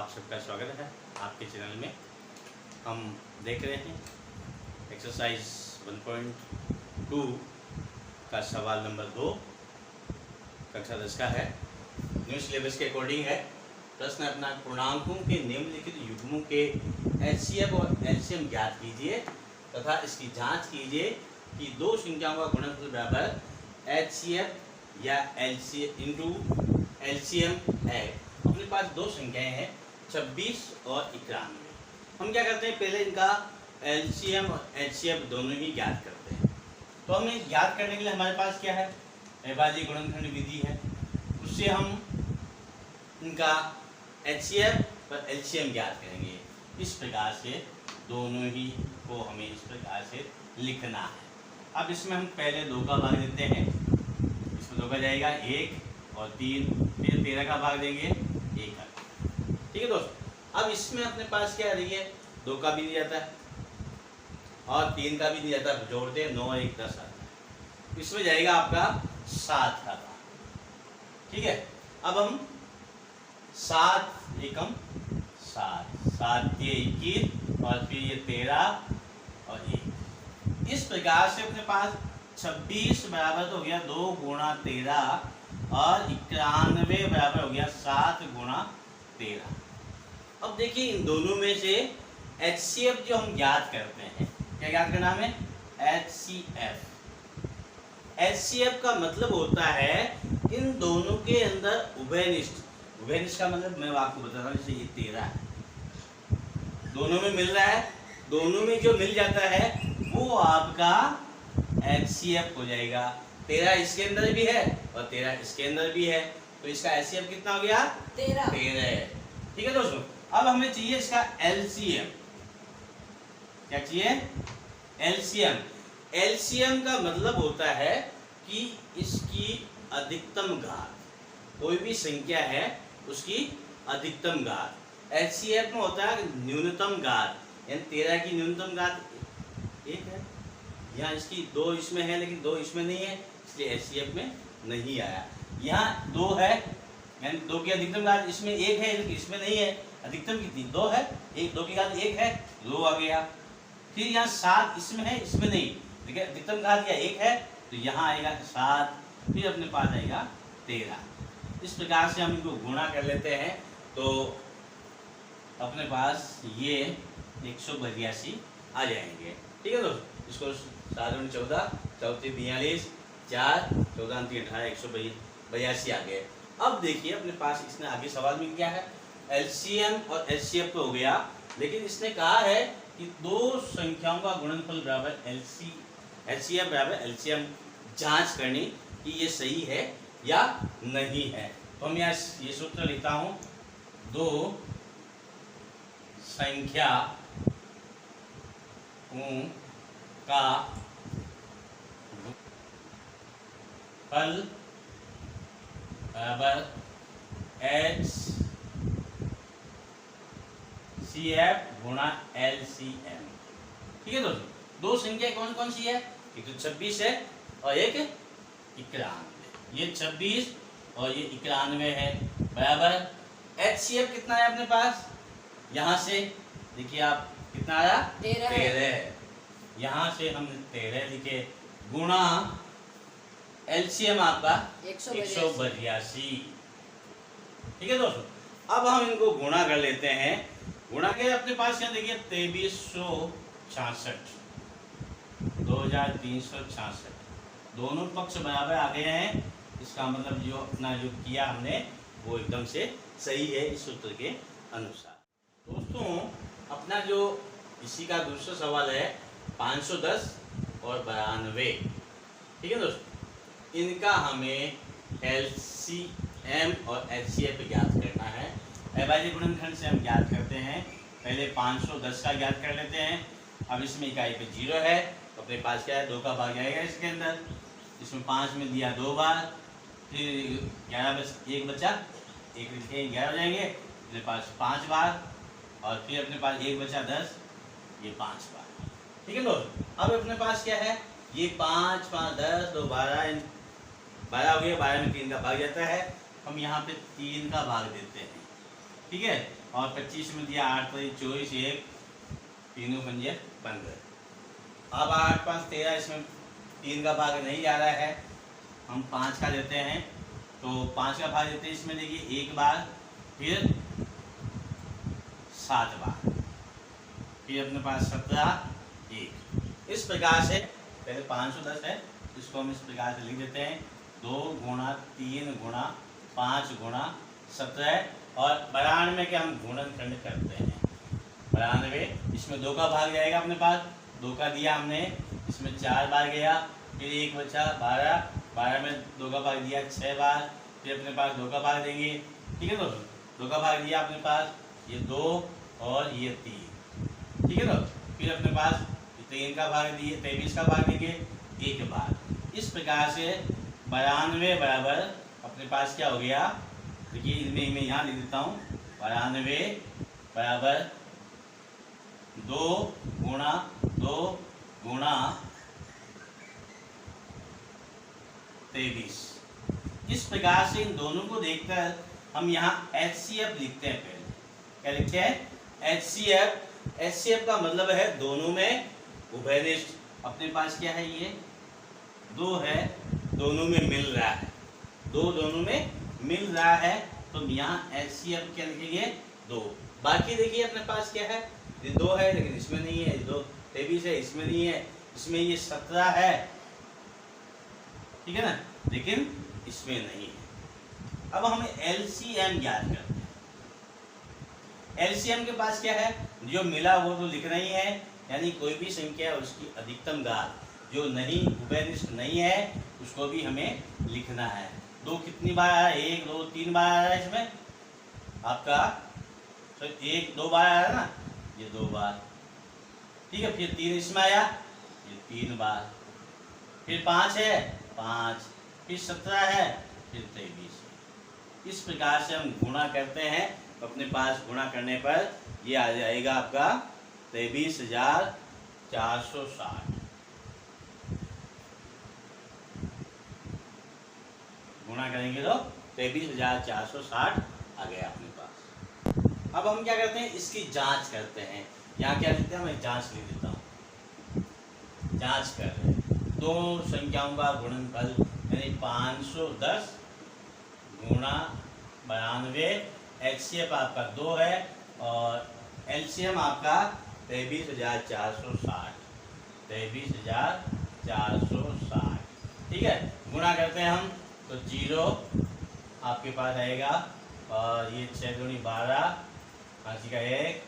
आप सबका स्वागत है आपके चैनल में। हम देख रहे हैं एक्सरसाइज 1.2 का सवाल नंबर 2 कक्षा 10 का है। न्यू सिलेबस के अकॉर्डिंग है। प्रश्न अपना पूर्णांकों के निम्नलिखित युग्मों के एचसीएफ और एलसीएम ज्ञात कीजिए तथा इसकी जांच कीजिए कि दो संख्याओं का गुणनफल बराबर एचसीएफ या एलसीएम है। अपने पास दो संख्याएं हैं 26 और 91। हम क्या करते हैं, पहले इनका एलसीएम और एचसीएफ दोनों ही ज्ञात करते हैं। तो हमें ज्ञात करने के लिए हमारे पास क्या है, अविभाज्य गुणनखंड विधि है। उससे हम इनका एचसीएफ और एलसीएम ज्ञात करेंगे। इस प्रकार से दोनों ही को हमें इस प्रकार से लिखना है। अब इसमें हम पहले 2 का भाग देते हैं। इसमें 2 का जाएगा 1 और 3, फिर 13 का भाग देंगे 1 का। ठीक है दोस्तों। अब इसमें अपने पास क्या है, 2 का भी दिया जाता है और 3 का भी दिया जाता है। जोड़ते हैं 9 और 1 10 आता है। इसमें जाएगा आपका 7 का भाग। ठीक है। अब हम 7 एकम 7, 7 के 21 और फिर ये 13 और 1। इस प्रकार से अपने पास 26 बराबर तो हो गया 2 गुणा 13 और 91 बराबर हो गया 7 गुणा 13। अब देखिए इन दोनों में से एचसीएफ जो हम ज्ञात करते हैं, क्या ज्ञात करना है, एचसीएफ। एचसीएफ का मतलब होता है इन दोनों के अंदर उभयनिष्ठ। उभयनिष्ठ का मतलब मैं आपको बता रहा हूँ, जैसे ये 13 है, दोनों में मिल रहा है, दोनों में जो मिल जाता है वो आपका एचसीएफ हो जाएगा। 13 इसके अंदर भी है और 13 इसके अंदर भी है, तो इसका एचसीएफ कितना हो गया, 13। ठीक है दोस्तों। अब हमें चाहिए इसका एलसीएम। क्या चाहिए, एलसीएम। एलसीएम का मतलब होता है कि इसकी अधिकतम घात, कोई भी संख्या है उसकी अधिकतम घात। एचसीएफ में होता है न्यूनतम घात, यानी 13 की न्यूनतम घात 1 है। यहाँ इसकी 2 इसमें है लेकिन 2 इसमें नहीं है, इसलिए एचसीएफ में नहीं आया। यहाँ 2 है, यानी 2 की अधिकतम घात इसमें 1 है लेकिन इसमें नहीं है। अधिकतम कितनी, 2 है, 2 की घात 1 है, 2 आ गया। फिर यहाँ 7 इसमें है, इसमें नहीं, देखिए अधिकतम घात या 1 है तो यहाँ आएगा 7, फिर अपने पास आएगा 13। इस प्रकार से हम इनको गुणा कर लेते हैं तो अपने पास ये 182 आ जाएंगे। ठीक है दोस्तों। इसको 7 × 14, 14 42, 4 14 3 18, 182 आ गए। अब देखिए अपने पास इसने आगे सवाल में क्या है, एलसीएम और एचसीएफ तो हो गया, लेकिन इसने कहा है कि दो संख्याओं का गुणनफल बराबर एलसीएम बराबर एलसीएम जांच करनी कि ये सही है या नहीं है। तो हम यहाँ ये सूत्र लिखता हूँ, दो संख्या का फल बराबर एचसीएफ गुणा एलसीएम। ठीक है दोस्तों। दो संख्या कौन कौन सी है, एक तो 26 है और एक 91। ये 26 और ये 91 है, बराबर एचसीएफ कितना है अपने पास, यहाँ से देखिए आप कितना आया, 13। यहाँ से हम 13 लिखे गुणा एलसीएम आपका 182। ठीक है दोस्तों। अब हम इनको गुणा कर लेते हैं। गुणा के अपने पास यहाँ देखिए 2366, 2366, दोनों पक्ष बराबर आ गए हैं। इसका मतलब जो अपना जो किया हमने वो एकदम से सही है इस सूत्र के अनुसार। दोस्तों अपना जो इसी का दूसरा सवाल है 510 और 92। ठीक है दोस्तों। इनका हमें एलसीएम और एचसीएफ ज्ञात करना है। अविभाज्य गुणनखंड से हम ज्ञात करते हैं। पहले 510 का ज्ञात कर लेते हैं। अब इसमें इकाई पे 0 है तो अपने पास क्या है, 2 का भाग जाएगा इसके अंदर। इसमें 5 में दिया 2 बार, फिर 11 बस 1 बचा, 1 लिखे 11 हो जाएंगे, अपने पास 5 बार, और फिर अपने पास 1 बचा 10, ये 5 बार। ठीक है दोस्तों। अब अपने पास क्या है, ये 5 5 10 2 12 12 हो गया। 12 में 3 का भाग जाता है, हम यहाँ पे 3 का भाग देते हैं। ठीक है, और 25 में दिया 8 3 24, एक तीनों पंजे 15। अब 8 5 13, इसमें 3 का भाग नहीं जा रहा है, हम 5 का देते हैं, तो 5 का भाग देते हैं इसमें। देखिए एक बार, फिर 7 बार, फिर अपने पास 17 1। इस प्रकार से पहले 510 है, इसको हम इस प्रकार से लिख देते हैं 2 गुणा 3 गुणा 5 गुणा 17, और 92 के हम गुणनखंड करते हैं। 92, इसमें 2 का भाग जाएगा अपने पास, 2 का दिया हमने, इसमें 4 बार गया, फिर 1 बचा 12, 12 में 2 का भाग दिया 6 बार, फिर अपने पास 2 का भाग देंगे। ठीक है दोस्तों, 2 का भाग दिया अपने पास, ये 2 और ये 3। ठीक है दोस्तों, फिर अपने पास 3 का भाग दिए, 23 का भाग देंगे 1 बार। इस प्रकार से 92 बराबर अपने पास क्या हो गया, देखिए इनमें मैं यहाँ लिख देता हूँ, 92 बराबर 2 गुणा 2 गुणा 23। इस प्रकार से इन दोनों को देखकर हम यहाँ HCF लिखते हैं। पहले क्या लिखते हैं, HCF। HCF का मतलब है दोनों में उभयनिष्ठ। अपने पास क्या है, ये 2 है, दोनों में मिल रहा है, 2 दोनों में मिल रहा है, तो यहाँ HCF क्या लिखेंगे 2। बाकी देखिए अपने पास क्या है, ये 2 है लेकिन इसमें नहीं है, 2 23 है इसमें नहीं है, इसमें ये 17 है, ठीक है ना, लेकिन इसमें नहीं है। अब हमें LCM ज्ञात करते हैं। LCM के पास क्या है, जो मिला वो तो लिखना ही है, यानी कोई भी संख्या उसकी अधिकतम घात जो नहीं उभयनिष्ठ नहीं है उसको भी हमें लिखना है। 2 कितनी बार आया, 1 2 3 बार आया है इसमें आपका, तो 1 2 बार आया ना, ये 2 बार, ठीक है। फिर 3 इसमें आया, ये 3 बार, फिर 5 है 5, फिर 17 है, फिर 23। इस प्रकार से हम गुणा करते हैं, तो अपने पास गुणा करने पर ये आ जाएगा आपका 23,460। गुणा करेंगे तो 23,460 आ गया अपने पास। अब हम क्या करते हैं, इसकी जांच करते हैं। यहाँ क्या लिखते हैं, मैं जांच लिख देता हूँ। जांच कर रहे हैं, दो संख्याओं का गुणनफल यानी 510 गुणा 92। HCF आपका 2 है और LCM आपका 23,460। 23,460, ठीक है। गुणा करते हैं हम तो 0 आपके पास आएगा, और ये 6 दूनी 12, 5 का 1,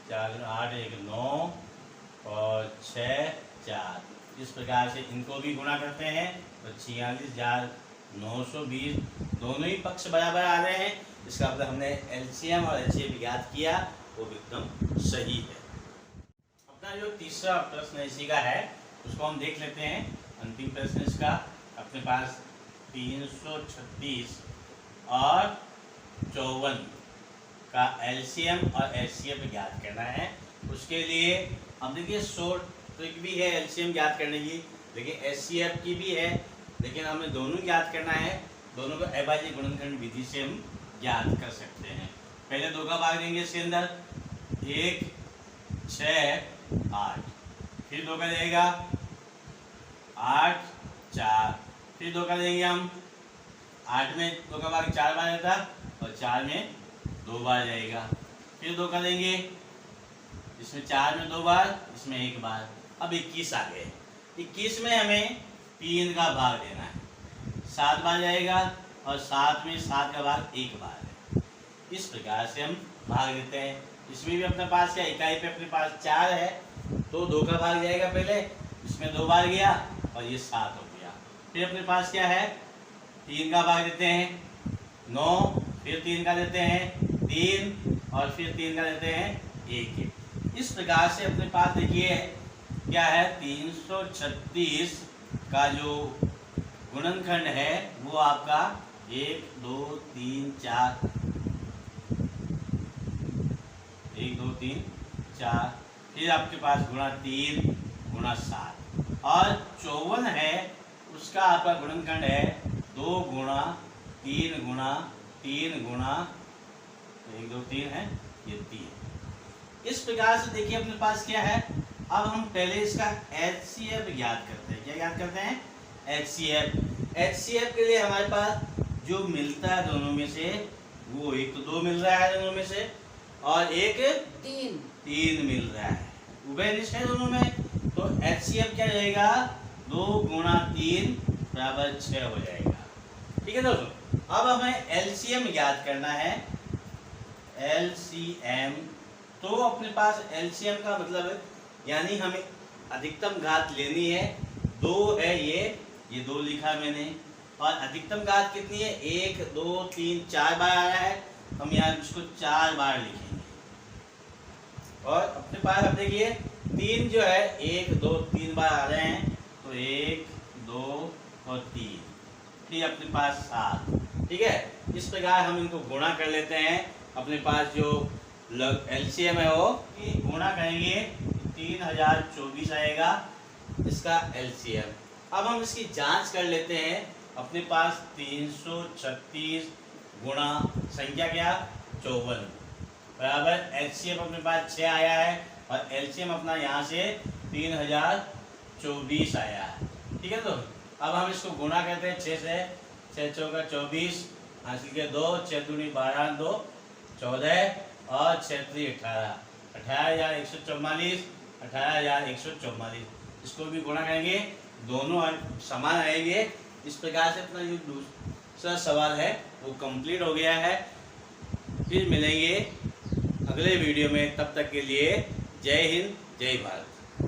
4 दूनी 8, 1 9 और 6 4। इस प्रकार से इनको भी गुणा करते हैं तो 46,920। दोनों ही पक्ष बराबर आ रहे हैं, इसका मतलब हमने LCM और HCF ज्ञात किया, वो एकदम सही है। अपना जो तीसरा प्रश्न इसी का है उसको हम देख लेते हैं। अंतिम प्रश्न इसका अपने पास 336 और 54 का LCM और HCF ज्ञात करना है। उसके लिए अब देखिए शॉर्ट ट्रिक भी है LCM ज्ञात करने की, लेकिन HCF की भी है, लेकिन हमें दोनों ज्ञात करना है। दोनों को अभाज्य गुणनखंड विधि से हम ज्ञात कर सकते हैं। पहले 2 का भाग देंगे इसके अंदर, 1 6 8, फिर 2 का देगा 8 4, फिर 2 का देंगे हम 8 में 2 का भाग 4 बार रहता और 4 में 2 बार जाएगा, फिर 2 का देंगे, इसमें 4 में 2 बार, इसमें 1 बार। अब 21 आ गए। 21 में हमें 3 का भाग देना है, 7 बार जाएगा और 7 में 7 का भाग 1 बार है। इस प्रकार से हम भाग देते हैं। इसमें भी अपने पास क्या, इकाई पे अपने पास 4 है तो 2 का भाग जाएगा पहले, इसमें 2 बार गया और ये 7 हो गया। फिर अपने पास क्या है, 3 का भाग देते हैं 9, फिर 3 का देते हैं 3 और फिर 3 का देते हैं 1। इस प्रकार से अपने पास देखिए क्या है, 336 का जो गुणनखंड है वो आपका 1 2 3 4, 1 2 3 4, फिर आपके पास गुणा 3 गुणा 7, और 54 है उसका आपका गुणनखंड है 2 गुणा 3 गुणा 3 गुणा 1 2 3 है, ये 3। इस प्रकार से देखिए अपने पास क्या है। अब हम पहले इसका HCF याद करते हैं। क्या याद करते हैं? HCF। HCF के लिए हमारे पास जो मिलता है दोनों में से, वो एक तो 2 मिल रहा है दोनों में से, और एक 3 मिल रहा है। उभयनिष्ठ है दोनों में, तो HCF क्या रहेगा? 2 गुणा 3 बराबर 6 हो जाएगा। ठीक है दोस्तों, अब हमें LCM याद करना है। LCM, तो अपने पास LCM का मतलब है, यानी हमें अधिकतम घात लेनी है। 2 है ये 2 लिखा मैंने, और अधिकतम घात कितनी है? 1 2 3 4 बार आ रहा है, हम यहाँ इसको 4 बार लिखेंगे। और अपने पास अब देखिए 3 जो है 1 2 3 बार आ रहे हैं, तो 1 2 और 3, फिर अपने पास 7। ठीक है, इस प्रकार हम इनको गुणा कर लेते हैं। अपने पास जो LCM है वो गुणा करेंगे, 3024 आएगा इसका LCM। अब हम इसकी जांच कर लेते हैं। अपने पास 336 गुणा संख्या क्या? 54 बराबर HCF अपने पास 6 आया है, और LCM अपना यहाँ से 3024 आया है। ठीक है, तो अब हम इसको गुणा करते हैं 6 से। 6 चौका 24, हासिल के 2, 6 दूनी 12, 2 14, और 6 3 18, 18,144, 18,144। इसको भी गुणा करेंगे, दोनों समान आएंगे। इस प्रकार से अपना जो दूसरा सवाल है वो कंप्लीट हो गया है। फिर मिलेंगे अगले वीडियो में, तब तक के लिए जय हिंद जय भारत।